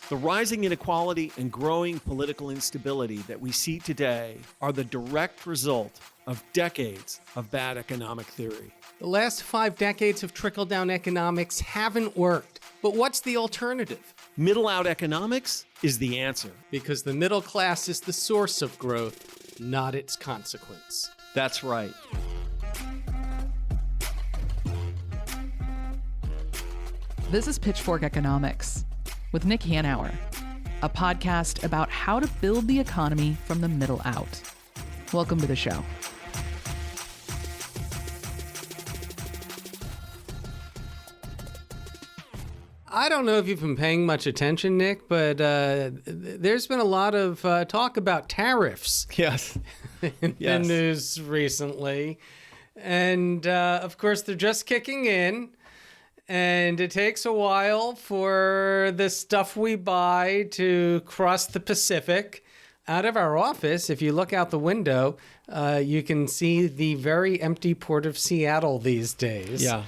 The rising inequality and growing political instability that we see today are the direct result of decades of bad economic theory. The last 5 decades of trickle-down economics haven't worked. But what's the alternative? Middle-out economics is the answer. Because the middle class is the source of growth, not its consequence. That's right. This is Pitchfork Economics with Nick Hanauer, a podcast about how to build the economy from the middle out. Welcome to the show. I don't know if you've been paying much attention, Nick, but there's been a lot of talk about tariffs Yes. in the news recently. And, of course, they're just kicking in. And it takes a while for the stuff we buy to cross the Pacific out of our office. If you look out the window, you can see the very empty port of Seattle these days. Yeah.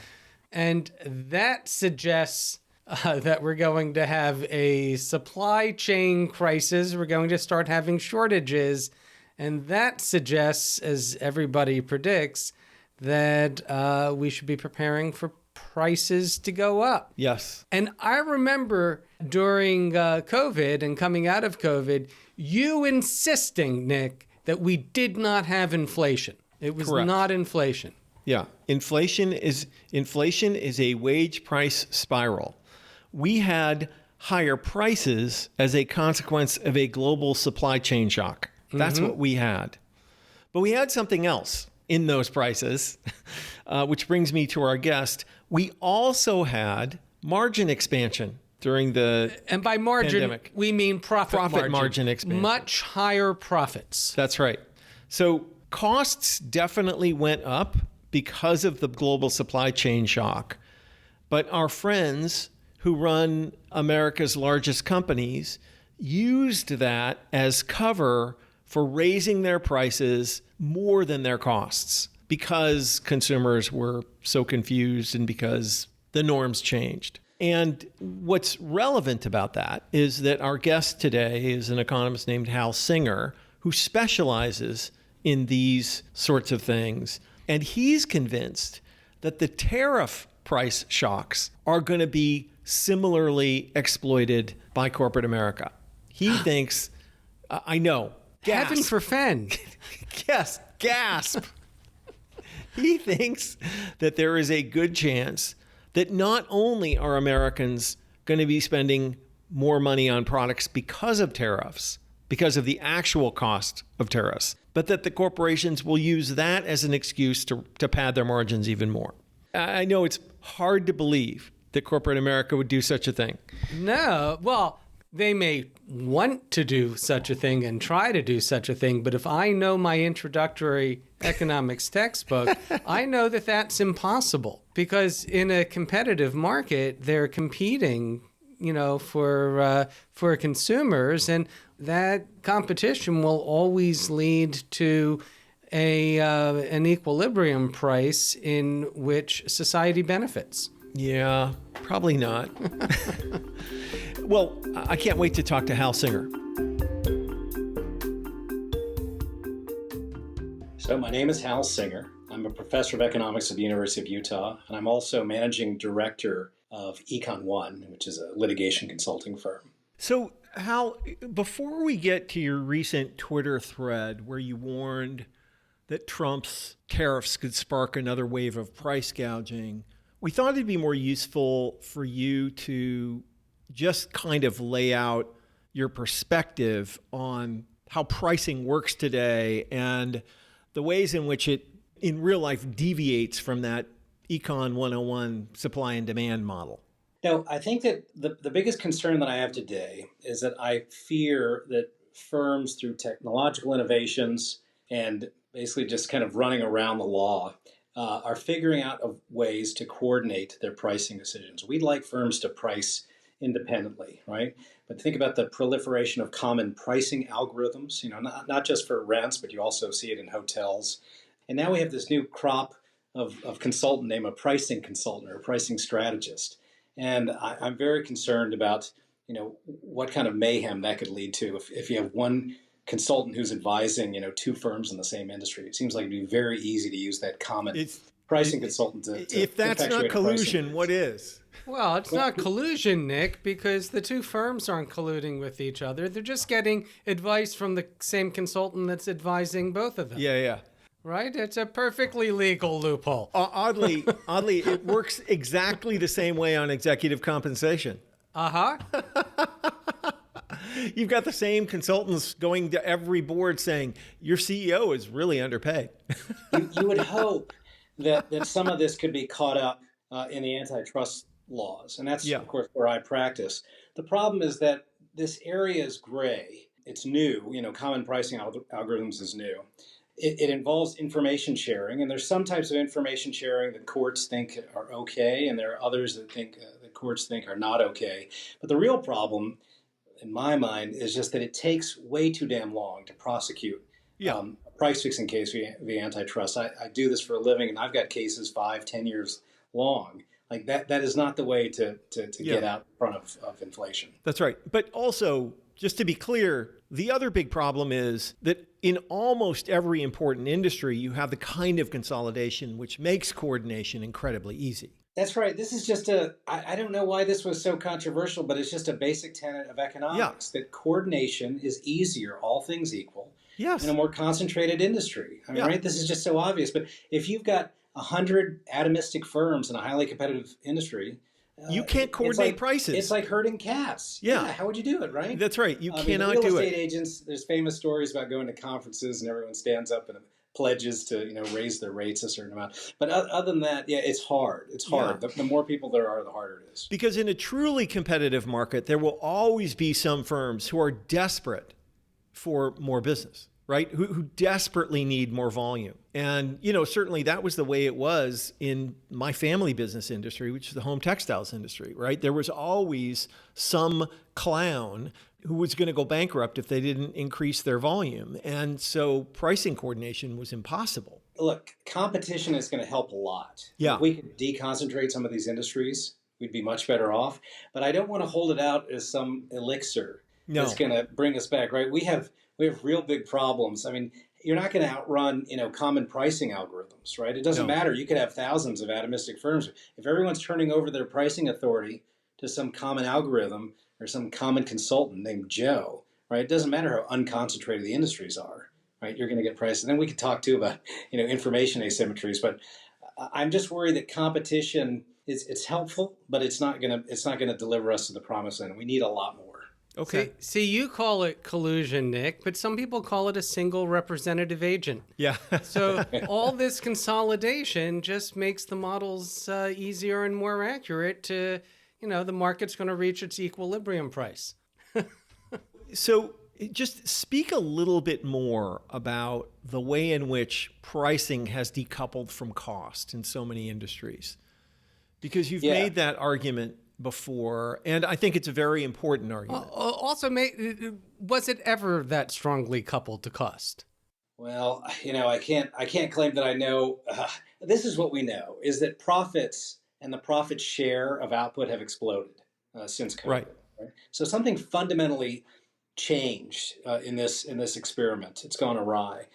And that suggests that we're going to have a supply chain crisis. We're going to start having shortages. And that suggests, as everybody predicts, that we should be preparing for prices to go up. Yes. And I remember during COVID and coming out of COVID, you insisting, Nick, that we did not have inflation. It was Correct. not inflation. Yeah. Inflation is a wage price spiral. We had higher prices as a consequence of a global supply chain shock. That's what we had. But we had something else in those prices, which brings me to our guest. We also had margin expansion during the And by margin, pandemic. we mean profit margin expansion. Much higher profits. That's right. So costs definitely went up because of the global supply chain shock. But our friends who run America's largest companies used that as cover for raising their prices more than their costs because consumers were so confused and because the norms changed. And what's relevant about that is that our guest today is an economist named Hal Singer, who specializes in these sorts of things. And he's convinced that the tariff price shocks are going to be similarly exploited by corporate America. He thinks, I know, gasp. Heaven forfend. Yes, gasp. He thinks that there is a good chance that not only are Americans going to be spending more money on products because of tariffs, because of the actual cost of tariffs, but that the corporations will use that as an excuse to pad their margins even more. I know it's hard to believe that corporate America would do such a thing. No, well, they may want to do such a thing and try to do such a thing, but if I know my introductory economics textbook, I know that that's impossible because in a competitive market, they're competing, for consumers, and that competition will always lead to an equilibrium price in which society benefits. Yeah, probably not. Well, I can't wait to talk to Hal Singer. So my name is Hal Singer. I'm a professor of economics at the University of Utah, and I'm also managing director of Econ One, which is a litigation consulting firm. So, Hal, before we get to your recent Twitter thread where you warned that Trump's tariffs could spark another wave of price gouging, we thought it'd be more useful for you to just kind of lay out your perspective on how pricing works today and the ways in which it in real life deviates from that Econ 101 supply and demand model. Now, I think that the biggest concern that I have today is that I fear that firms, through technological innovations and basically just kind of running around the law, are figuring out ways to coordinate their pricing decisions. We'd like firms to price independently, right? But think about the proliferation of common pricing algorithms, not just for rents, but you also see it in hotels. And now we have this new crop of consultant named a pricing consultant or a pricing strategist. And I'm very concerned about, what kind of mayhem that could lead to if you have one consultant who's advising, two firms in the same industry. It seems like it'd be very easy to use that common pricing consultant to if that's not collusion, what is? Well, it's not collusion, Nick, because the two firms aren't colluding with each other. They're just getting advice from the same consultant that's advising both of them. Yeah. Right? It's a perfectly legal loophole. Oddly, it works exactly the same way on executive compensation. Uh-huh. You've got the same consultants going to every board saying, your CEO is really underpaid. You would hope that some of this could be caught up in the antitrust laws. And that's, of course, where I practice. The problem is that this area is gray. It's new. Common pricing algorithms is new. It involves information sharing, and there's some types of information sharing that courts think are okay, and there are others that courts think are not okay. But the real problem, in my mind, is just that it takes way too damn long to prosecute a price fixing case via antitrust. I do this for a living, and I've got cases 5-10 years long. Like that is not the way to get out in front of inflation. That's right. But also, just to be clear, the other big problem is that in almost every important industry, you have the kind of consolidation which makes coordination incredibly easy. That's right. This is just I don't know why this was so controversial, but it's just a basic tenet of economics that coordination is easier, all things equal, in a more concentrated industry. I mean, right? This is just so obvious. But if you've got 100 atomistic firms in a highly competitive industry, you can't coordinate prices. It's like herding cats. Yeah. How would you do it, right? That's right. You cannot do it. Real estate agents, there's famous stories about going to conferences and everyone stands up and pledges to raise their rates a certain amount. But other than that, it's hard. It's hard. The more people there are, the harder it is. Because in a truly competitive market, there will always be some firms who are desperate for more business, right? Who desperately need more volume. And, certainly that was the way it was in my family business industry, which is the home textiles industry, right? There was always some clown who was going to go bankrupt if they didn't increase their volume. And so pricing coordination was impossible. Look, competition is going to help a lot. Yeah. If we could deconcentrate some of these industries, we'd be much better off. But I don't want to hold it out as some elixir that's going to bring us back, right? We have real big problems. I mean, you're not going to outrun, common pricing algorithms, right? It doesn't matter. You could have thousands of atomistic firms. If everyone's turning over their pricing authority to some common algorithm or some common consultant named Joe, right? It doesn't matter how unconcentrated the industries are, right? You're going to get prices. And then we could talk too about, information asymmetries. But I'm just worried that competition it's helpful, but it's not going to deliver us to the promised land. We need a lot more. Okay. See, you call it collusion, Nick, but some people call it a single representative agent. Yeah. So all this consolidation just makes the models easier and more accurate to, the market's going to reach its equilibrium price. So just speak a little bit more about the way in which pricing has decoupled from cost in so many industries, because you've made that argument before, and I think it's a very important argument. Also, was it ever that strongly coupled to cost? Well, I can't claim that I know. This is what we know, is that profits and the profit share of output have exploded since COVID. Right. So something fundamentally changed in this experiment. It's gone awry.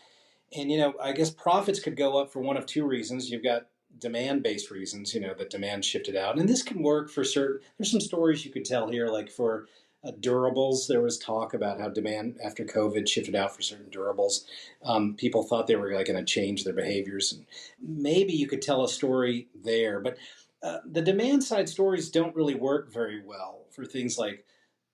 And, I guess profits could go up for one of two reasons. You've got demand-based reasons, that demand shifted out. And this can work for there's some stories you could tell here, like for durables. There was talk about how demand after COVID shifted out for certain durables. People thought they were going to change their behaviors. And maybe you could tell a story there. But the demand side stories don't really work very well for things like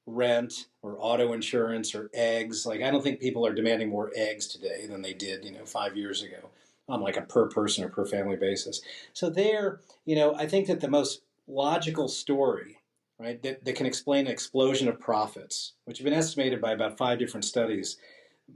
rent or auto insurance or eggs. Like, I don't think people are demanding more eggs today than they did, 5 years ago, on like a per person or per family basis. So there, I think that the most logical story, right, that can explain an explosion of profits, which have been estimated by about 5 different studies,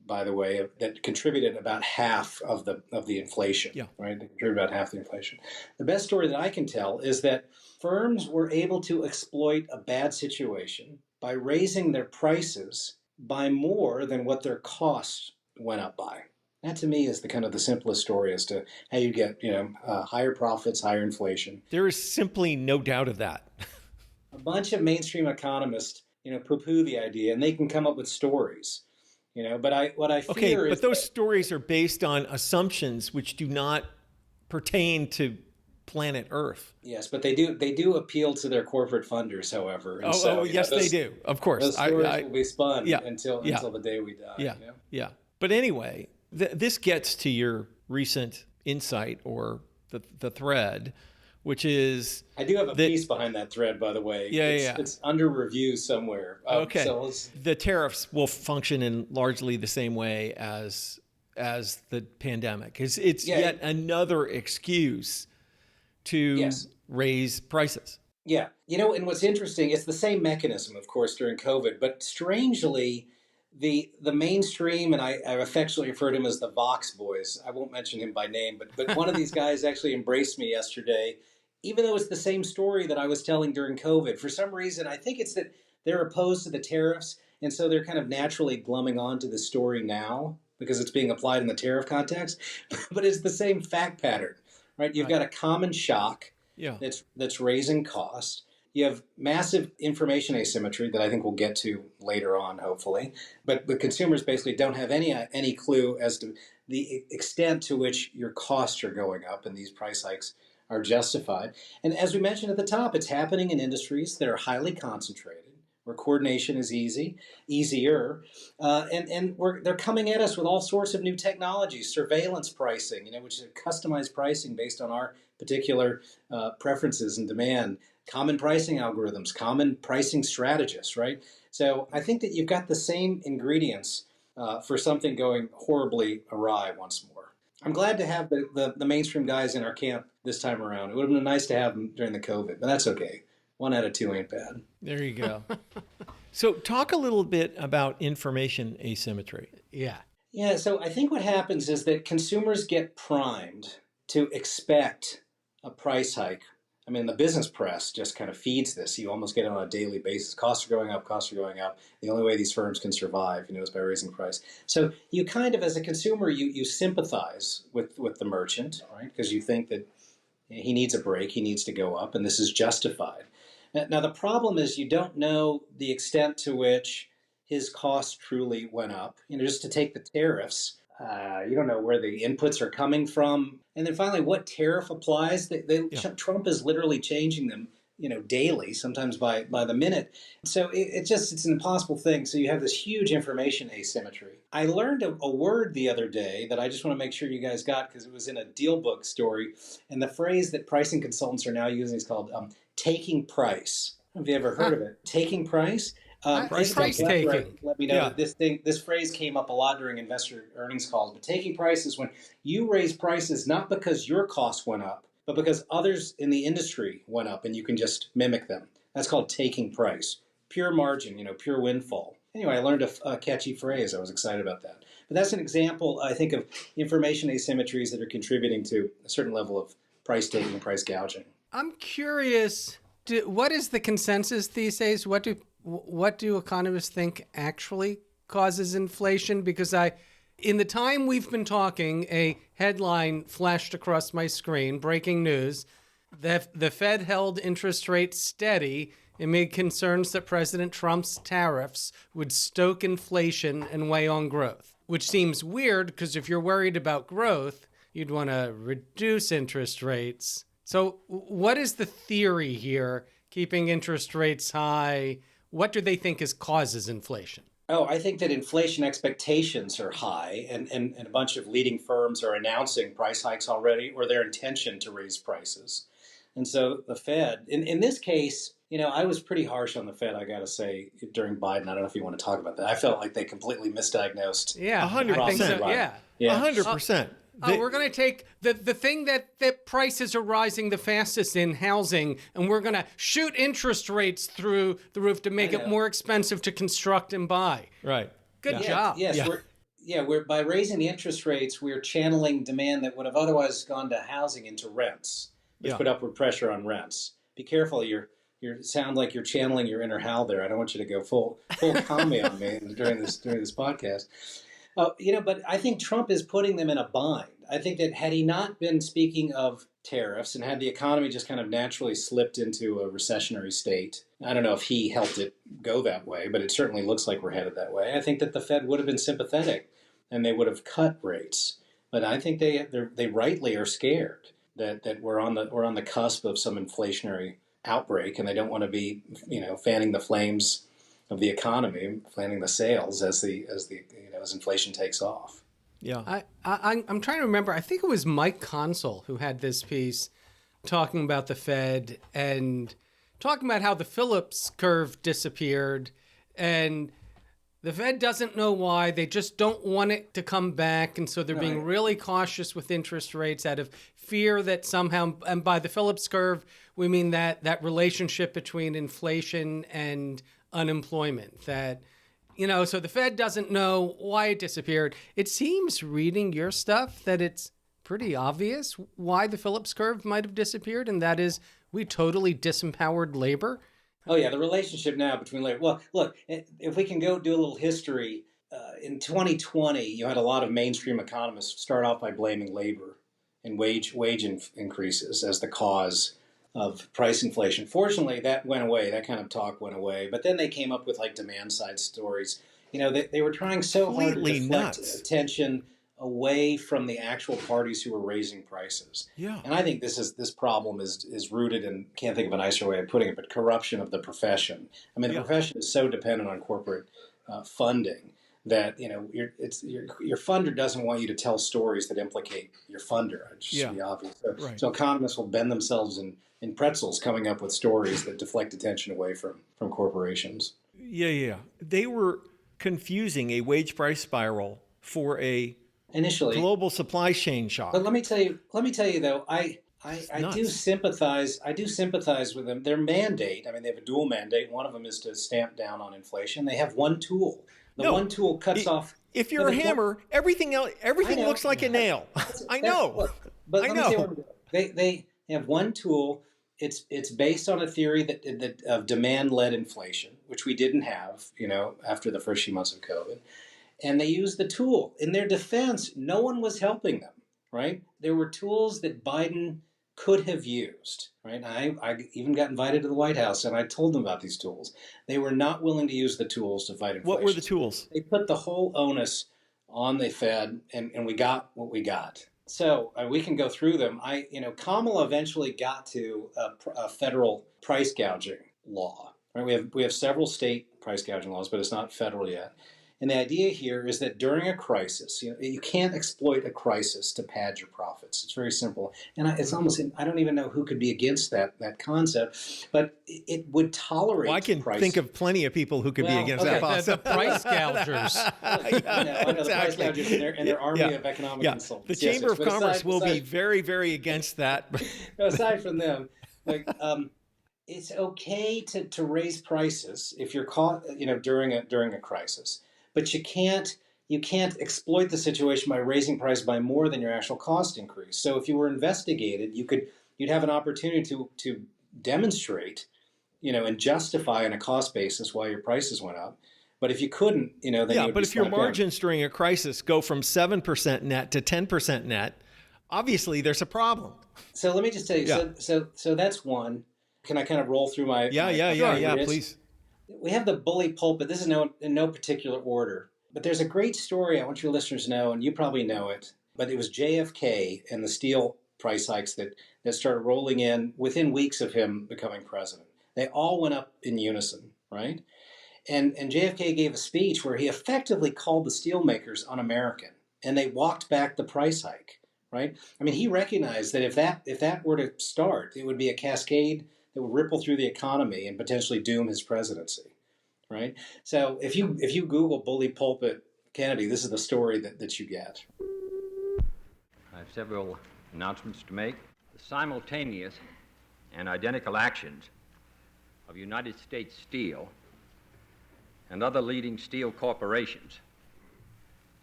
by the way, that contributed about half of the inflation, right? They contributed about half the inflation. The best story that I can tell is that firms were able to exploit a bad situation by raising their prices by more than what their costs went up by. That to me is the simplest story as to how you get, higher profits, higher inflation. There is simply no doubt of that. a bunch of mainstream economists, poo-poo the idea, and they can come up with stories. But what I fear is but those stories are based on assumptions which do not pertain to planet Earth. yes, but they do appeal to their corporate funders, however. And Yes, they do. Of course, those stories will be spun yeah, until the day we die. Yeah, yeah. But anyway, this gets to your recent insight or the thread, which is I do have a piece behind that thread, by the way. It's under review somewhere. Okay. So the tariffs will function in largely the same way as the pandemic. It's yet another excuse to raise prices. Yeah. And what's interesting, it's the same mechanism, of course, during COVID, but strangely, the mainstream, and I affectionately refer to him as the Vox boys. I won't mention him by name, but one of these guys actually embraced me yesterday, even though it's the same story that I was telling during COVID. For some reason, I think it's that they're opposed to the tariffs, and so they're kind of naturally glumming on to the story now because it's being applied in the tariff context. But it's the same fact pattern, right? You've got a common shock that's raising cost. You have massive information asymmetry that I think we'll get to later on, hopefully. But the consumers basically don't have any clue as to the extent to which your costs are going up, and these price hikes are justified. And as we mentioned at the top, it's happening in industries that are highly concentrated, where coordination is easier, and they're coming at us with all sorts of new technologies, surveillance pricing, which is customized pricing based on our particular preferences and demand, common pricing algorithms, common pricing strategists, right? So I think that you've got the same ingredients for something going horribly awry once more. I'm glad to have the mainstream guys in our camp this time around. It would have been nice to have them during the COVID, but that's okay. 1 out of 2 ain't bad. There you go. So talk a little bit about information asymmetry. Yeah. Yeah, so I think what happens is that consumers get primed to expect a price hike. I mean, the business press just kind of feeds this. You almost get it on a daily basis. Costs are going up, costs are going up. The only way these firms can survive, is by raising price. So you kind of, as a consumer, you sympathize with the merchant, right? Because you think that he needs a break, he needs to go up, and this is justified. Now, the problem is you don't know the extent to which his costs truly went up. Just to take the tariffs, you don't know where the inputs are coming from. And then finally, what tariff applies? Trump is literally changing them, daily, sometimes by the minute. So it's an impossible thing. So you have this huge information asymmetry. I learned a word the other day that I just want to make sure you guys got because it was in a deal book story. And the phrase that pricing consultants are now using is called taking price. Have you ever heard of it? Taking price? Price taking. Let me know that this phrase came up a lot during investor earnings calls. But taking price is when you raise prices not because your costs went up, but because others in the industry went up and you can just mimic them. That's called taking price. Pure margin, pure windfall. Anyway, I learned a catchy phrase. I was excited about that. But that's an example, I think, of information asymmetries that are contributing to a certain level of price taking, price gouging. I'm curious, what is the consensus these days? What do economists think actually causes inflation? Because in the time we've been talking, a headline flashed across my screen, breaking news, that the Fed held interest rates steady amid concerns that President Trump's tariffs would stoke inflation and weigh on growth, which seems weird because if you're worried about growth, you'd want to reduce interest rates. So what is the theory here, keeping interest rates high? What do they think causes inflation? Oh, I think that inflation expectations are high, and a bunch of leading firms are announcing price hikes already or their intention to raise prices. And so the Fed, in this case, I was pretty harsh on the Fed, I got to say, during Biden. I don't know if you want to talk about that. I felt like they completely misdiagnosed. Yeah, 100%. I think so, yeah. 100%. We're going to take the thing that prices are rising the fastest in housing, and we're going to shoot interest rates through the roof to make it more expensive to construct and buy. Right. Good job. Yes. Yeah. We're by raising the interest rates, we're channeling demand that would have otherwise gone to housing into rents, which put upward pressure on rents. Be careful. You sound like you're channeling your inner Hal there. I don't want you to go full commie on me during this podcast. But I think Trump is putting them in a bind. I think that had he not been speaking of tariffs and had the economy just kind of naturally slipped into a recessionary state, I don't know if he helped it go that way, but it certainly looks like we're headed that way. I think that the Fed would have been sympathetic and they would have cut rates. But I think they rightly are scared that we're on the cusp of some inflationary outbreak, and they don't want to be fanning the flames of the economy, fanning the sails as inflation takes off. Yeah. I'm trying to remember. I think it was Mike Consul who had this piece talking about the Fed and talking about how the Phillips curve disappeared, and the Fed doesn't know why. They just don't want it to come back, and so they're being really cautious with interest rates out of fear that somehow, and by the Phillips curve, we mean that relationship between inflation and unemployment, so the Fed doesn't know why it disappeared. It seems, reading your stuff, that it's pretty obvious why the Phillips curve might have disappeared, and that is we totally disempowered labor. Oh, yeah, the relationship now between labor. Well, look, if we can go do a little history, in 2020, you had a lot of mainstream economists start off by blaming labor and wage increases as the cause of price inflation. Fortunately, that went away. That kind of talk went away. But then they came up with demand side stories. They were trying so hard to deflect attention away from the actual parties who were raising prices. Yeah. And I think this problem is rooted in, can't think of a nicer way of putting it, but corruption of the profession. I mean, the profession is so dependent on corporate funding that your funder doesn't want you to tell stories that implicate your funder. It should be obvious. So economists will bend themselves in pretzels coming up with stories that deflect attention away from corporations. Yeah. They were confusing a wage price spiral for a initially global supply chain shock. But let me tell you though, I do sympathize. I do sympathize with them. Their mandate, I mean, they have a dual mandate. One of them is to stamp down on inflation. They have one tool. One tool cuts off. If you're a hammer, everything looks like a nail. I know. But let me say what they have one tool. It's based on a theory that of demand-led inflation, which we didn't have, after the first few months of COVID. And they used the tool. In their defense, no one was helping them, right? There were tools that Biden could have used, right? I even got invited to the White House, and I told them about these tools. They were not willing to use the tools to fight inflation. What were the tools? They put the whole onus on the Fed, and we got what we got. So we can go through them. Kamala eventually got to a federal price gouging law. Right? We have several state price gouging laws, but it's not federal yet. And the idea here is that during a crisis, you can't exploit a crisis to pad your profits. It's very simple. And it's almost, I don't even know who could be against that concept, but it would tolerate I can think of plenty of people who could be against that concept. The price gougers. The price gougers and their army of economic consultants. The Chamber of Commerce will be very, very against that. Aside from them, it's okay to raise prices if you're caught, during a crisis. But you can't exploit the situation by raising price by more than your actual cost increase. So if you were investigated, you'd have an opportunity to demonstrate, and justify on a cost basis why your prices went up. But if you couldn't, then you would but if your margins during a crisis go from 7% net to 10% net, obviously there's a problem. So let me just tell you. Yeah. So that's one. Can I kind of roll through my? Yeah, please. We have the bully pulpit. This is in no particular order. But there's a great story I want your listeners to know, and you probably know it. But it was JFK and the steel price hikes that started rolling in within weeks of him becoming president. They all went up in unison, right? And JFK gave a speech where he effectively called the steelmakers un-American, and they walked back the price hike, right? I mean, he recognized that if that were to start, it would be a cascade that would ripple through the economy and potentially doom his presidency, right? So if you Google bully pulpit Kennedy, this is the story that you get. I have several announcements to make. The simultaneous and identical actions of United States Steel and other leading steel corporations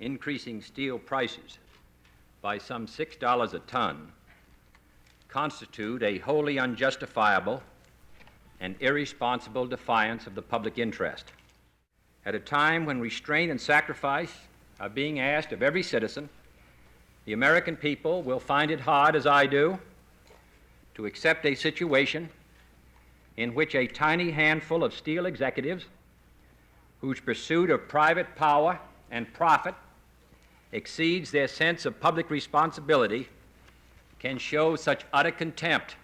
increasing steel prices by some $6 a ton constitute a wholly unjustifiable and irresponsible defiance of the public interest. At a time when restraint and sacrifice are being asked of every citizen, the American people will find it hard, as I do, to accept a situation in which a tiny handful of steel executives, whose pursuit of private power and profit exceeds their sense of public responsibility, can show such utter contempt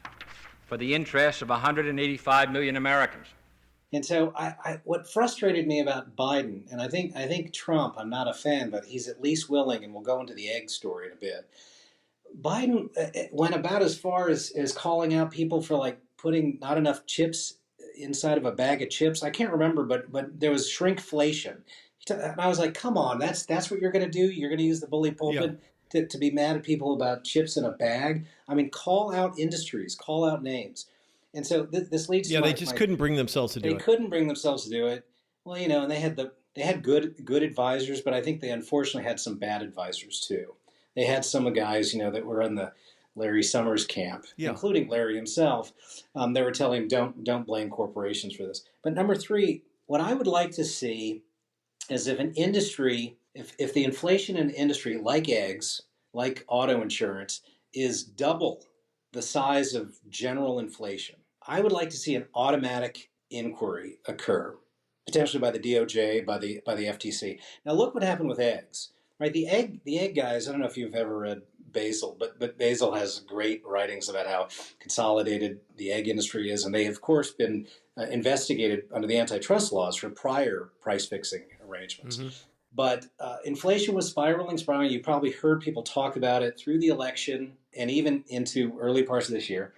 for the interests of 185 million Americans. And so what frustrated me about Biden, and I think Trump, I'm not a fan, but he's at least willing, and we'll go into the egg story in a bit. Biden went about as far as calling out people for like putting not enough chips inside of a bag of chips. I can't remember, but there was shrinkflation. And I was like, come on, that's what you're going to do? You're going to use the bully pulpit to be mad at people about chips in a bag? I mean, call out industries, call out names. And so this leads to they just couldn't bring themselves to do it. They couldn't bring themselves to do it. Well, and they had good advisors, but I think they unfortunately had some bad advisors too. They had some guys, that were in the Larry Summers camp, including Larry himself. They were telling him, don't blame corporations for this. But number three, what I would like to see is if an industry, if the inflation in an industry like eggs, like auto insurance, is double the size of general inflation, I would like to see an automatic inquiry occur, potentially by the DOJ, by the FTC. Now look what happened with eggs, right? The egg guys. I don't know if you've ever read Basil, but Basil has great writings about how consolidated the egg industry is, and they have, of course, been investigated under the antitrust laws for prior price fixing arrangements. Mm-hmm. But inflation was spiraling. You probably heard people talk about it through the election and even into early parts of this year.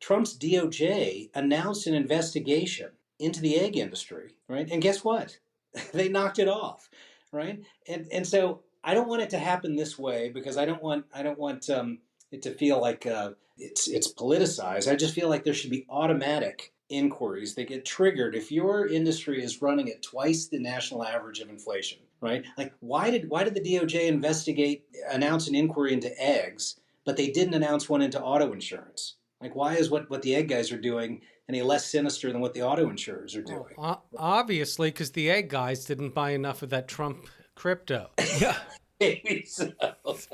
Trump's DOJ announced an investigation into the egg industry, right? And guess what? They knocked it off, right? And so I don't want it to happen this way because I don't want it to feel like it's politicized. I just feel like there should be automatic inquiries that get triggered if your industry is running at twice the national average of inflation, right? Like why did the DOJ announce an inquiry into eggs, but they didn't announce one into auto insurance? Like, why is what the egg guys are doing any less sinister than what the auto insurers are doing? Well, obviously, because the egg guys didn't buy enough of that Trump crypto. Yeah. Maybe so.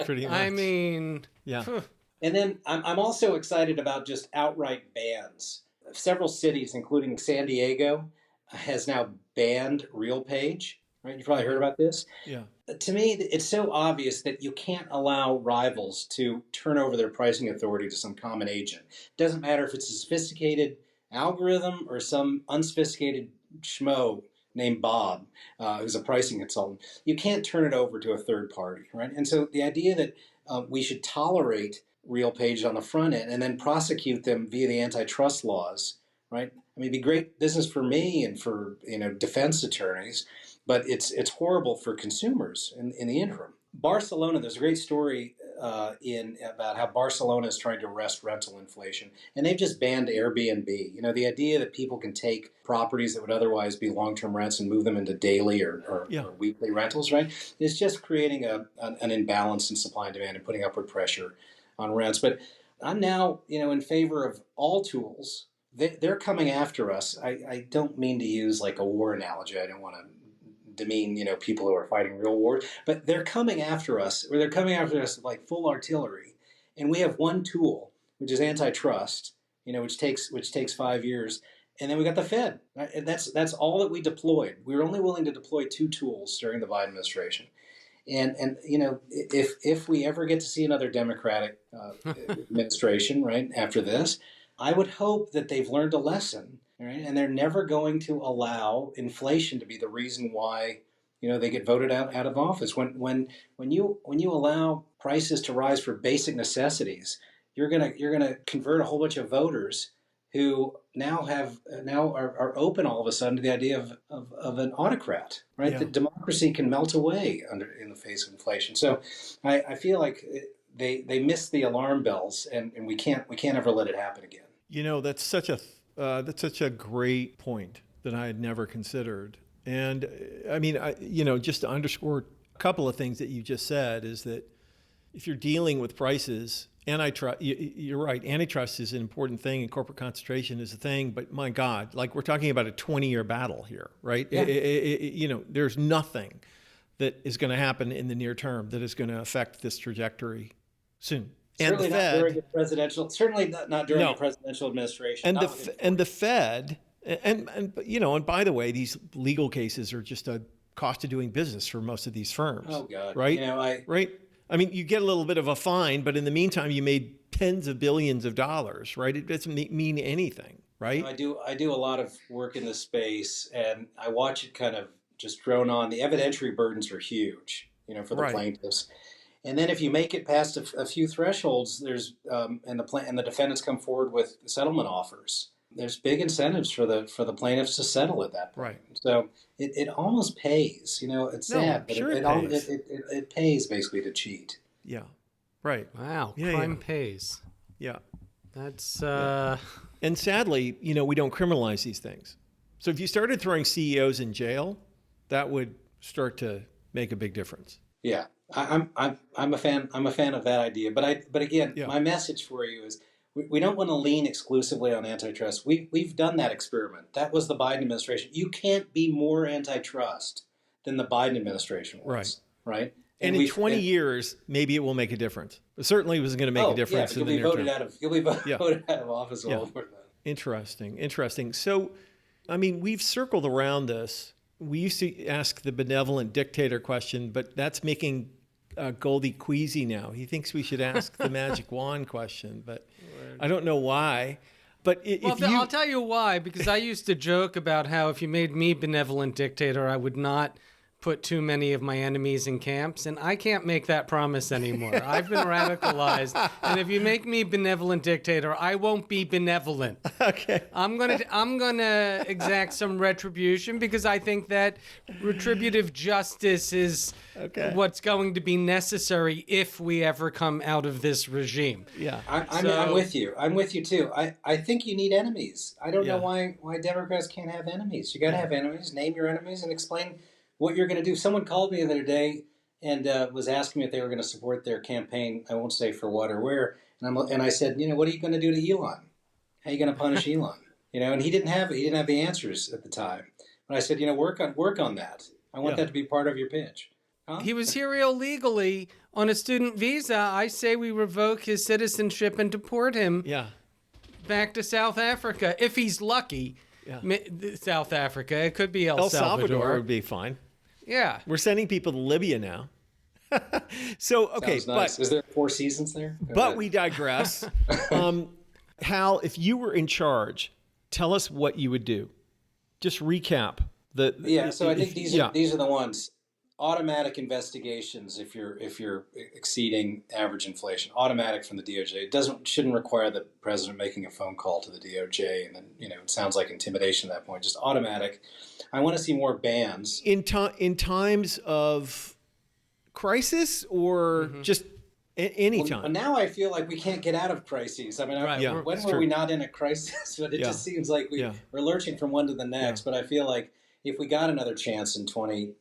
Pretty much. I mean, yeah. And then I'm also excited about just outright bans. Several cities, including San Diego, has now banned Realpage. Right? You probably heard about this. Yeah. To me, it's so obvious that you can't allow rivals to turn over their pricing authority to some common agent. It doesn't matter if it's a sophisticated algorithm or some unsophisticated schmo named Bob, who's a pricing consultant. You can't turn it over to a third party, right? And so the idea that we should tolerate Realpage on the front end and then prosecute them via the antitrust laws, right? I mean, it'd be great business for me and for defense attorneys, but it's horrible for consumers in the interim. Barcelona, there's a great story about how Barcelona is trying to arrest rental inflation, and they've just banned Airbnb. The idea that people can take properties that would otherwise be long-term rents and move them into daily or weekly rentals, right? It's just creating an imbalance in supply and demand and putting upward pressure on rents. But I'm now, in favor of all tools. They're coming after us. I don't mean to use like a war analogy. I don't want to demean, people who are fighting real wars, but they're coming after us, or they're coming after us like full artillery. And we have one tool, which is antitrust, which takes 5 years. And then we got the Fed. Right? And that's all that we deployed. We were only willing to deploy 2 tools during the Biden administration. And if we ever get to see another Democratic administration, right, after this, I would hope that they've learned a lesson, right? And they're never going to allow inflation to be the reason why, they get voted out of office. When you allow prices to rise for basic necessities, you're gonna convert a whole bunch of voters who now are open all of a sudden to the idea of an autocrat, right? Yeah. That democracy can melt away in the face of inflation. So I feel like they missed the alarm bells, and we can't ever let it happen again. That's such a great point that I had never considered. And I mean, just to underscore a couple of things that you just said is that if you're dealing with prices, antitrust, you're right, antitrust is an important thing and corporate concentration is a thing, but my God, like we're talking about a 20-year battle here, right? Yeah. There's nothing that is going to happen in the near term that is going to affect this trajectory soon. Certainly And the not Fed, during the presidential. Certainly not during No. the presidential administration. and Not the within and the Fed, and and by the way, these legal cases are just a cost of doing business for most of these firms. Oh God! Right? Right. I mean, you get a little bit of a fine, but in the meantime, you made tens of billions of dollars. Right? It doesn't mean anything. Right? I do a lot of work in this space, and I watch it kind of just drone on. The evidentiary burdens are huge, for the Right. plaintiffs. And then if you make it past a few thresholds, there's and the defendants come forward with settlement offers. There's big incentives for the plaintiffs to settle at that point. Right. So it almost pays. It's sad, but sure it pays. it pays basically to cheat. Yeah. Right. Wow, Yeah, crime yeah. pays. Yeah. That's And sadly, we don't criminalize these things. So if you started throwing CEOs in jail, that would start to make a big difference. Yeah, I'm a fan. I'm a fan of that idea. But again, Yeah. my message for you is we don't want to lean exclusively on antitrust. We've done that experiment. That was the Biden administration. You can't be more antitrust than the Biden administration was. Right. And in 20 years, maybe it will make a difference. But certainly it was going to make a difference in the near term. You'll be voted out of office Yeah. all over that. Interesting. So, I mean, we've circled around this. We used to ask the benevolent dictator question, but that's making Goldie queasy now. He thinks we should ask the magic wand question, but I don't know why. But I'll tell you why, because I used to joke about how if you made me benevolent dictator, I would not put too many of my enemies in camps, and I can't make that promise anymore. I've been radicalized, and if you make me benevolent dictator, I won't be benevolent. Okay. I'm gonna exact some retribution because I think that retributive justice is what's going to be necessary if we ever come out of this regime. Yeah. I'm with you. I'm with you too. I think you need enemies. I don't know Yeah. why Democrats can't have enemies. You got to have enemies. Name your enemies and explain what you're going to do. Someone called me the other day and was asking me if they were going to support their campaign. I won't say for what or where. And I said, what are you going to do to Elon? How are you going to punish Elon? And he didn't have the answers at the time. But I said, work on that. I want that to be part of your pitch. Huh? He was here illegally on a student visa. I say we revoke his citizenship and deport him back to South Africa if he's lucky. Yeah. South Africa. It could be El Salvador would be fine. Yeah. We're sending people to Libya now. So, okay. Sounds nice. Is there 4 seasons there? But we digress. Hal, if you were in charge, tell us what you would do. Just recap. So I think these are the ones. Automatic investigations if you're exceeding average inflation. Automatic from the DOJ. It shouldn't require the president making a phone call to the DOJ, and then it sounds like intimidation at that point. Just automatic. I want to see more bans in times of crisis or just any time. Well, now I feel like we can't get out of crises. I mean, when were we not in a crisis? But it just seems like we're lurching from one to the next. But I feel like if we got another chance in 28,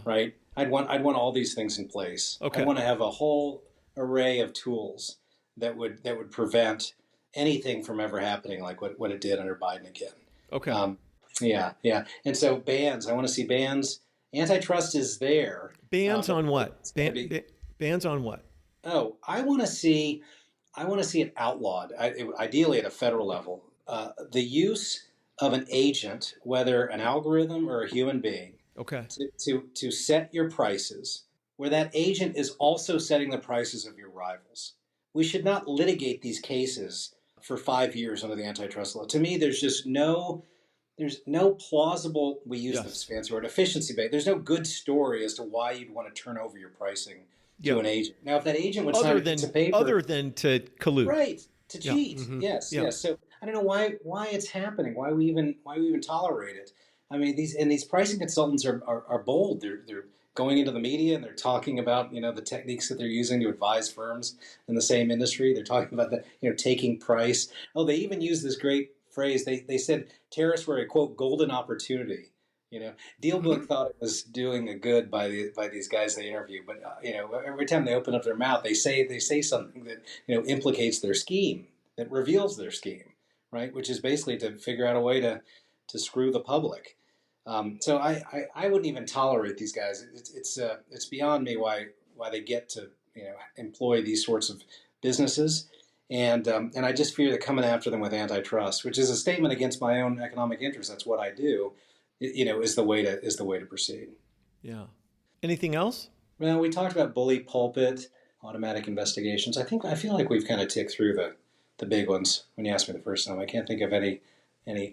right? I'd want all these things in place. Okay. I want to have a whole array of tools that would prevent anything from ever happening like what it did under Biden again. Okay. Yeah. And so bans. I want to see bans. Antitrust is there. Bans on what? Bans on what? Oh, I want to see it outlawed. Ideally at a federal level. The use of an agent, whether an algorithm or a human being, to set your prices, where that agent is also setting the prices of your rivals. We should not litigate these cases for 5 years under the antitrust law. To me, there's no plausible, we use this fancy word, efficiency base. There's no good story as to why you'd want to turn over your pricing to an agent. Now, if that agent would sign a piece of paper, other than to collude, right, to cheat, yes. So I don't know why it's happening. Why we even tolerate it. I mean, these pricing consultants are bold. They're going into the media and they're talking about the techniques that they're using to advise firms in the same industry. They're talking about taking price. Oh, they even use this great phrase. They said tariffs were a quote golden opportunity. DealBook thought it was doing a good by these guys they interview, but every time they open up their mouth, they say something that implicates their scheme, that reveals their scheme, right? Which is basically to figure out a way to screw the public. So I wouldn't even tolerate these guys. It's beyond me why they get to employ these sorts of businesses, and I just fear that coming after them with antitrust, which is a statement against my own economic interests. That's what I do. Is the way to proceed. Yeah. Anything else? Well, we talked about bully pulpit, automatic investigations. I feel like we've kind of ticked through the big ones. When you asked me the first time, I can't think of any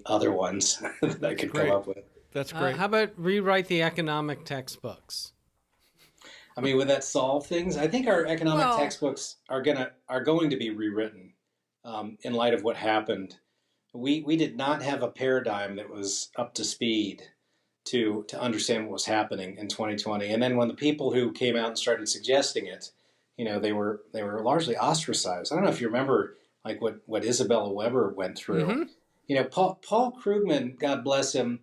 other ones that I could come up with. That's great. How about rewrite the economic textbooks? I mean, would that solve things? I think our economic textbooks are going to be rewritten in light of what happened. We did not have a paradigm that was up to speed to understand what was happening in 2020. And then when the people who came out and started suggesting it, they were largely ostracized. I don't know if you remember like what Isabella Weber went through. Mm-hmm. Paul Krugman, God bless him,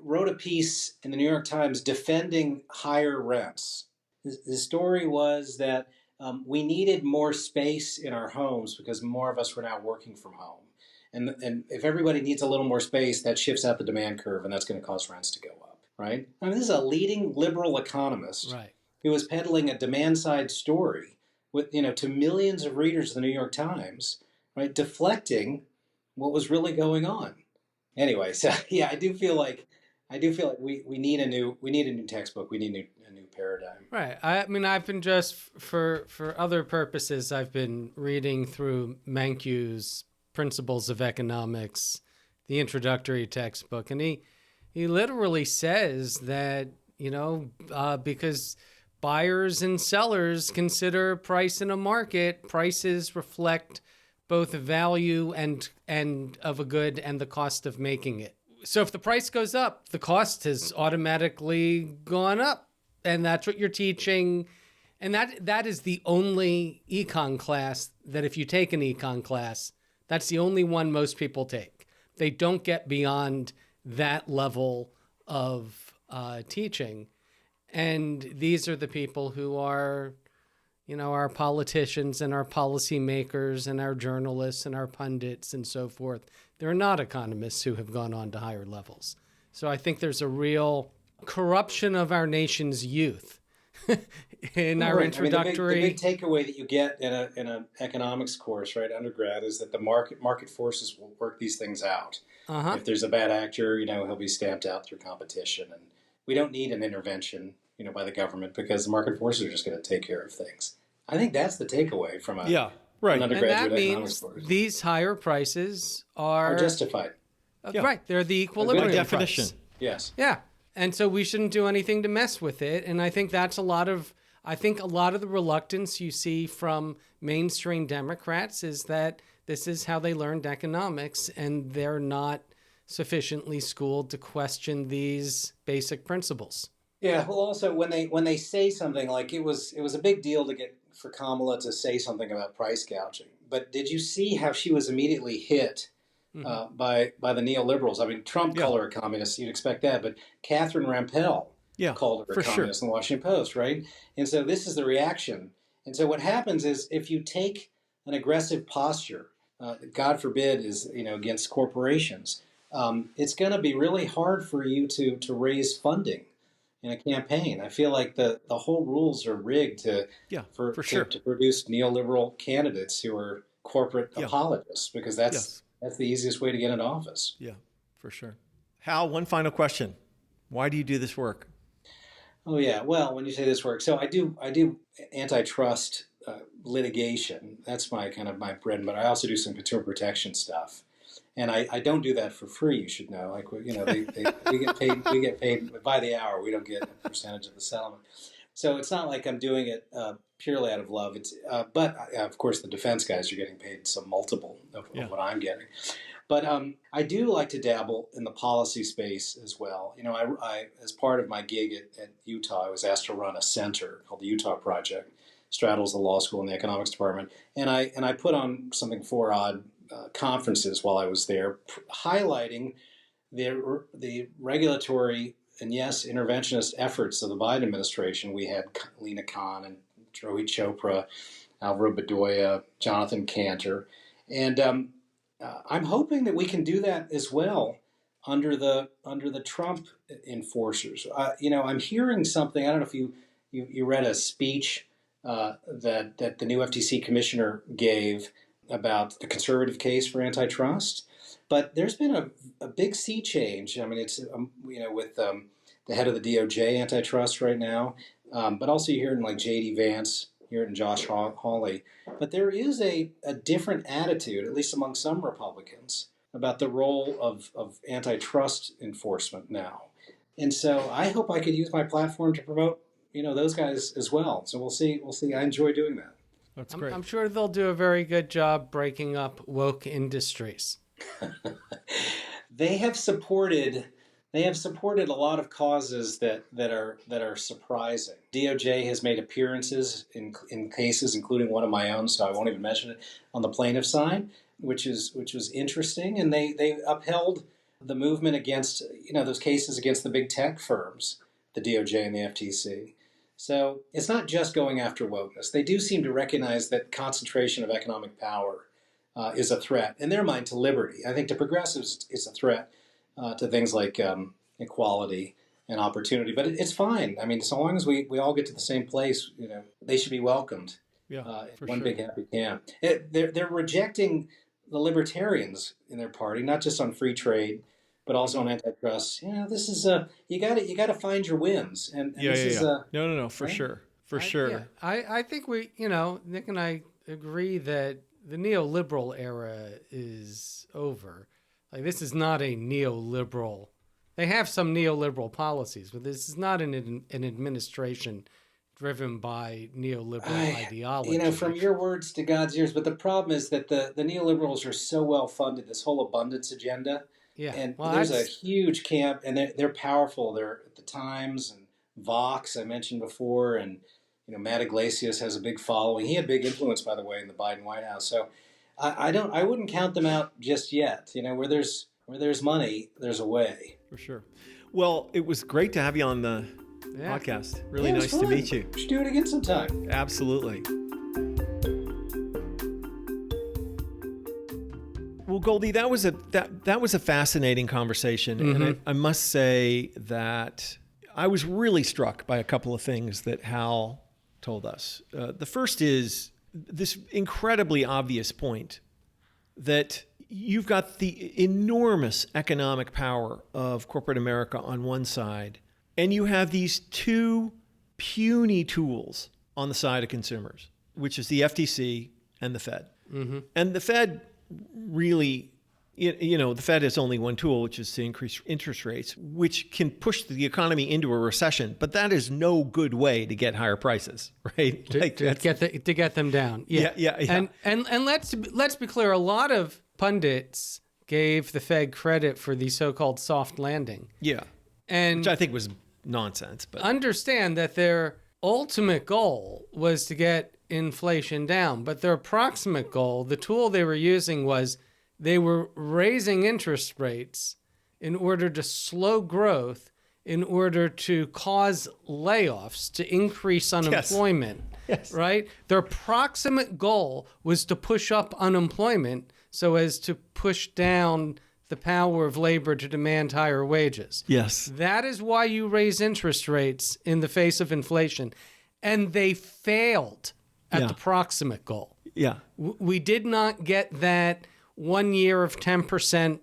wrote a piece in the New York Times defending higher rents. The story was that we needed more space in our homes because more of us were now working from home. And if everybody needs a little more space, that shifts out the demand curve, and that's going to cause rents to go up, right? I mean, this is a leading liberal economist who was peddling a demand-side story with, to millions of readers of the New York Times, right, deflecting what was really going on. Anyway, so yeah, I do feel like we need a new textbook. We need a new paradigm. Right. I mean, I've been just for other purposes. I've been reading through Mankiw's Principles of Economics, the introductory textbook, and he literally says that because buyers and sellers consider price in a market, prices reflect both value and of a good and the cost of making it. So if the price goes up, the cost has automatically gone up. And that's what you're teaching. And that is the only econ class that if you take an econ class, that's the only one most people take. They don't get beyond that level of teaching. And these are the people who are, our politicians and our policymakers and our journalists and our pundits and so forth. They're not economists who have gone on to higher levels. So I think there's a real corruption of our nation's youth in our introductory. I mean, the big takeaway that you get in an economics course, right, undergrad, is that the market forces will work these things out. Uh-huh. If there's a bad actor, he'll be stamped out through competition, and we don't need an intervention, by the government because the market forces are just going to take care of things. I think that's the takeaway from an undergraduate and that economics course. Means these higher prices are justified. Right, they're the equilibrium definition. price. Yes. Yeah. And so we shouldn't do anything to mess with it. And I think that's a lot of the reluctance you see from mainstream Democrats is that this is how they learned economics, and they're not sufficiently schooled to question these basic principles. Yeah. Well, also when they say something like it was a big deal for Kamala to say something about price gouging. But did you see how she was immediately hit by the neoliberals? I mean, Trump called her a communist. You'd expect that, but Catherine Rampell called her a communist in the Washington Post, right? And so this is the reaction. And so what happens is if you take an aggressive posture, God forbid, is against corporations, it's going to be really hard for you to raise funding in a campaign. I feel like the whole rules are rigged to produce neoliberal candidates who are corporate apologists, because that's the easiest way to get into office. Yeah, for sure. Hal, one final question. Why do you do this work? Oh yeah, well, when you say this work, so I do antitrust litigation. That's my bread and butter. I also do some consumer protection stuff. And I don't do that for free, you should know. Like, we get paid by the hour. We don't get a percentage of the settlement. So it's not like I'm doing it purely out of love. But of course, the defense guys are getting paid some multiple of what I'm getting. But I do like to dabble in the policy space as well. I as part of my gig at Utah, I was asked to run a center called the Utah Project, straddles the law school and the economics department, and I put on something 4 odd conferences while I was there, highlighting the regulatory and interventionist efforts of the Biden administration. We had Lena Khan and Rohit Chopra, Alvaro Bedoya, Jonathan Cantor, and I'm hoping that we can do that as well under the Trump enforcers. I'm hearing something. I don't know if you read a speech that the new FTC commissioner gave about the conservative case for antitrust. But there's been a big sea change. I mean, it's with the head of the DOJ antitrust right now, but also you hear it in like J.D. Vance, you hear it in Josh Hawley. But there is a different attitude, at least among some Republicans, about the role of antitrust enforcement now. And so I hope I could use my platform to promote those guys as well. So we'll see. I enjoy doing that. That's great. I'm sure they'll do a very good job breaking up woke industries. They have supported a lot of causes that are surprising. DOJ has made appearances in cases, including one of my own, so I won't even mention it, on the plaintiff side, which was interesting, and they upheld the movement against those cases against the big tech firms, the DOJ and the FTC. So it's not just going after wokeness. They do seem to recognize that concentration of economic power is a threat, in their mind, to liberty. I think to progressives, it's a threat to things like equality and opportunity. But it's fine. I mean, so long as we all get to the same place, they should be welcomed. Yeah, for one sure. big happy camp. They're rejecting the libertarians in their party, not just on free trade, but also on antitrust. This is you got to find your wins, and this is no, for right? sure, for sure. Yeah, I think Nick and I agree that the neoliberal era is over. Like, this is not a neoliberal. They have some neoliberal policies, but this is not an administration driven by neoliberal ideology. From your words to God's ears. But the problem is that the neoliberals are so well funded. This whole abundance agenda. Yeah, and there's a huge camp, and they're powerful. They're at the Times and Vox I mentioned before, and Matt Iglesias has a big following. He had big influence, by the way, in the Biden White House. So I wouldn't count them out just yet. Where there's money, there's a way. For sure. Well, it was great to have you on the podcast. Really nice to meet you. We should do it again sometime. Absolutely. Well, Goldie, that was a fascinating conversation, and I must say that I was really struck by a couple of things that Hal told us. The first is this incredibly obvious point that you've got the enormous economic power of corporate America on one side, and you have these two puny tools on the side of consumers, which is the FTC and the Fed. Mm-hmm. And the Fed really, the Fed has only one tool, which is to increase interest rates, which can push the economy into a recession. But that is no good way to get higher prices, right? To get them down. Yeah. And let's be clear. A lot of pundits gave the Fed credit for the so-called soft landing. Yeah. Which I think was nonsense. But understand that their ultimate goal was to get inflation down, but their approximate goal, the tool they were using, was they were raising interest rates in order to slow growth, in order to cause layoffs, to increase unemployment. Yes. Right? Their approximate goal was to push up unemployment so as to push down the power of labor to demand higher wages. Yes. That is why you raise interest rates in the face of inflation. And they failed at the proximate goal. Yeah. We did not get that 1 year of 10%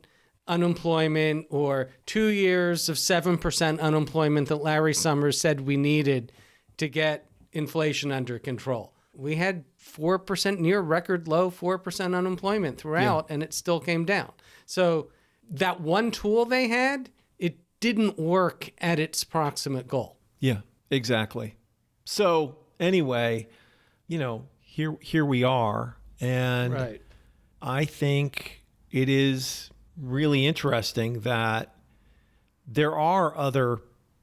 unemployment or 2 years of 7% unemployment that Larry Summers said we needed to get inflation under control. We had 4%, near record low 4% unemployment throughout, and it still came down. So that one tool they had, it didn't work at its proximate goal. Yeah, exactly. So anyway, here we are, and right. I think it is really interesting that there are other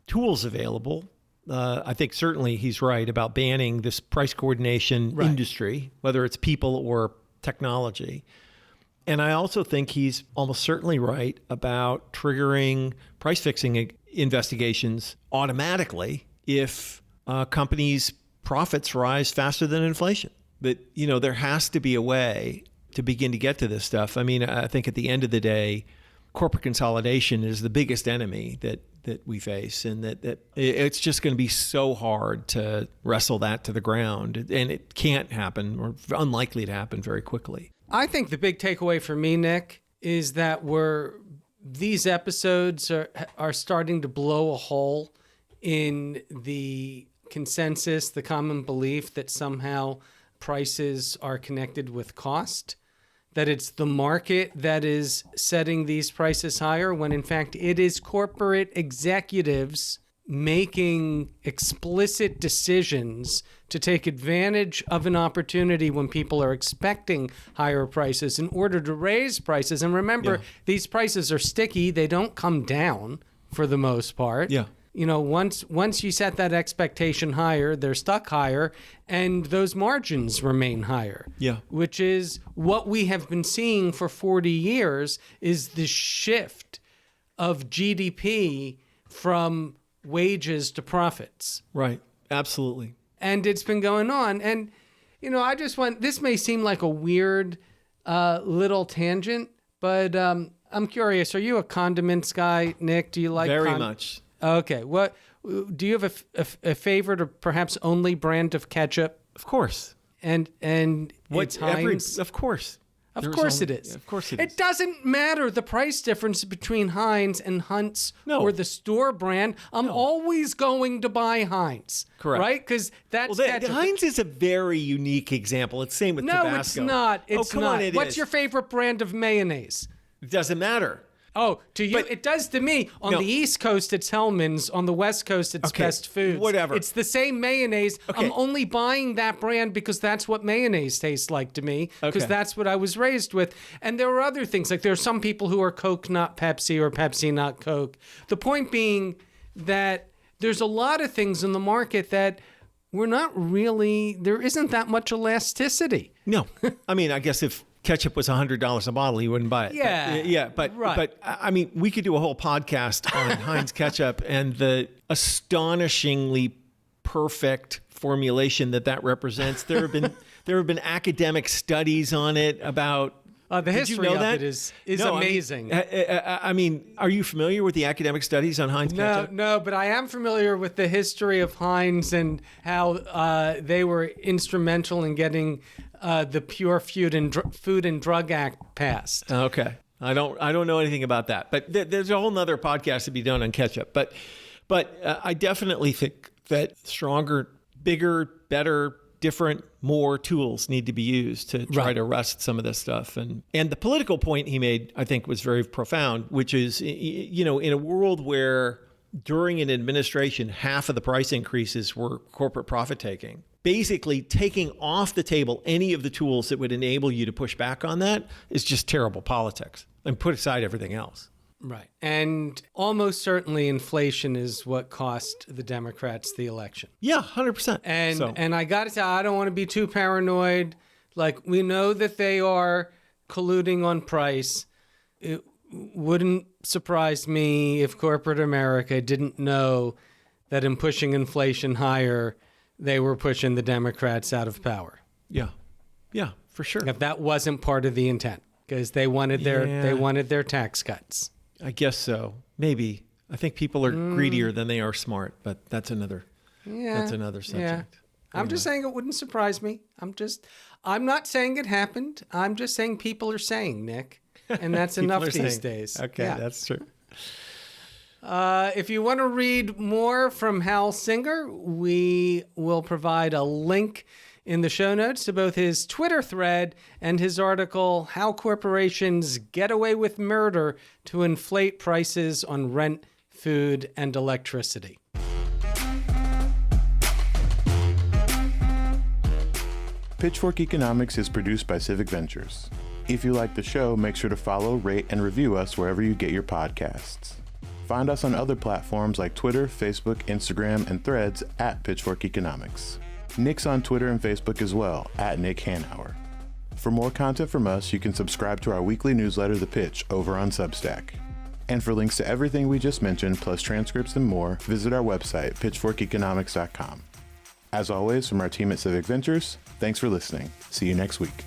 tools available. I think certainly he's right about banning this price coordination industry, whether it's people or technology. And I also think he's almost certainly right about triggering price fixing investigations automatically if companies' profits rise faster than inflation. But, there has to be a way to begin to get to this stuff. I mean, I think at the end of the day, corporate consolidation is the biggest enemy that we face, and that it's just going to be so hard to wrestle that to the ground, and it can't happen, or unlikely to happen very quickly. I think the big takeaway for me, Nick, is that these episodes are starting to blow a hole in the consensus, the common belief that somehow prices are connected with cost, that it's the market that is setting these prices higher, when in fact it is corporate executives making explicit decisions to take advantage of an opportunity when people are expecting higher prices in order to raise prices. And remember, these prices are sticky. They don't come down for the most part. Yeah. You know, once you set that expectation higher, they're stuck higher, and those margins remain higher. Yeah. Which is what we have been seeing for 40 years, is the shift of GDP from wages to profits. Right. Absolutely. And it's been going on. And, you know, this may seem like a weird little tangent, but I'm curious. Are you a condiments guy, Nick? Do you like very much? Okay. What do you have a favorite or perhaps only brand of ketchup? Of course. And it's Heinz? Of course. Of course it is. Of course it is. It doesn't matter the price difference between Heinz and Hunt's or the store brand. I'm always going to buy Heinz. Correct. Right? Because that's ketchup. Heinz is a very unique example. It's the same with Tabasco. No, it's not. It's not. What's your favorite brand of mayonnaise? It doesn't matter. Oh, to you, it does to me. On the East Coast, it's Hellman's. On the West Coast, it's Best Foods. Whatever. It's the same mayonnaise. Okay. I'm only buying that brand because that's what mayonnaise tastes like to me, because that's what I was raised with. And there are other things. Like there are some people who are Coke, not Pepsi, or Pepsi, not Coke. The point being that there's a lot of things in the market that there isn't that much elasticity. No. I mean, I guess if ketchup was $100 a bottle, you wouldn't buy it. Yeah. But I mean, we could do a whole podcast on Heinz ketchup and the astonishingly perfect formulation that represents. There have been academic studies on it about the history of it is amazing. I mean, are you familiar with the academic studies on Heinz ketchup? No, but I am familiar with the history of Heinz and how they were instrumental in getting the Pure Food and Drug Act passed. Okay, I don't know anything about that, but there's a whole nother podcast to be done on ketchup. But I definitely think that stronger, bigger, better, different, more tools need to be used to try to arrest some of this stuff. And the political point he made, I think, was very profound, which is, you know, in a world where during an administration, half of the price increases were corporate profit taking, basically taking off the table any of the tools that would enable you to push back on that is just terrible politics, and put aside everything else. Right. And almost certainly inflation is what cost the Democrats the election. Yeah, 100%. And I got to say, I don't want to be too paranoid. Like, we know that they are colluding on price. It wouldn't surprise me if corporate America didn't know that in pushing inflation higher, they were pushing the Democrats out of power. Yeah, for sure. If that wasn't part of the intent, because they wanted their tax cuts. I guess so. Maybe. I think people are greedier than they are smart, but that's another subject. Yeah. I'm just saying it wouldn't surprise me. I'm not saying it happened. I'm just saying people are saying, Nick. And that's enough these days. Okay, that's true. If you want to read more from Hal Singer, we will provide a link in the show notes to both his Twitter thread and his article, How Corporations Get Away with Murder to Inflate Prices on Rent, Food, and Electricity. Pitchfork Economics is produced by Civic Ventures. If you like the show, make sure to follow, rate, and review us wherever you get your podcasts. Find us on other platforms like Twitter, Facebook, Instagram, and Threads at Pitchfork Economics. Nick's on Twitter and Facebook as well, at Nick Hanauer. For more content from us, you can subscribe to our weekly newsletter, The Pitch, over on Substack. And for links to everything we just mentioned, plus transcripts and more, visit our website, pitchforkeconomics.com. As always, from our team at Civic Ventures, thanks for listening. See you next week.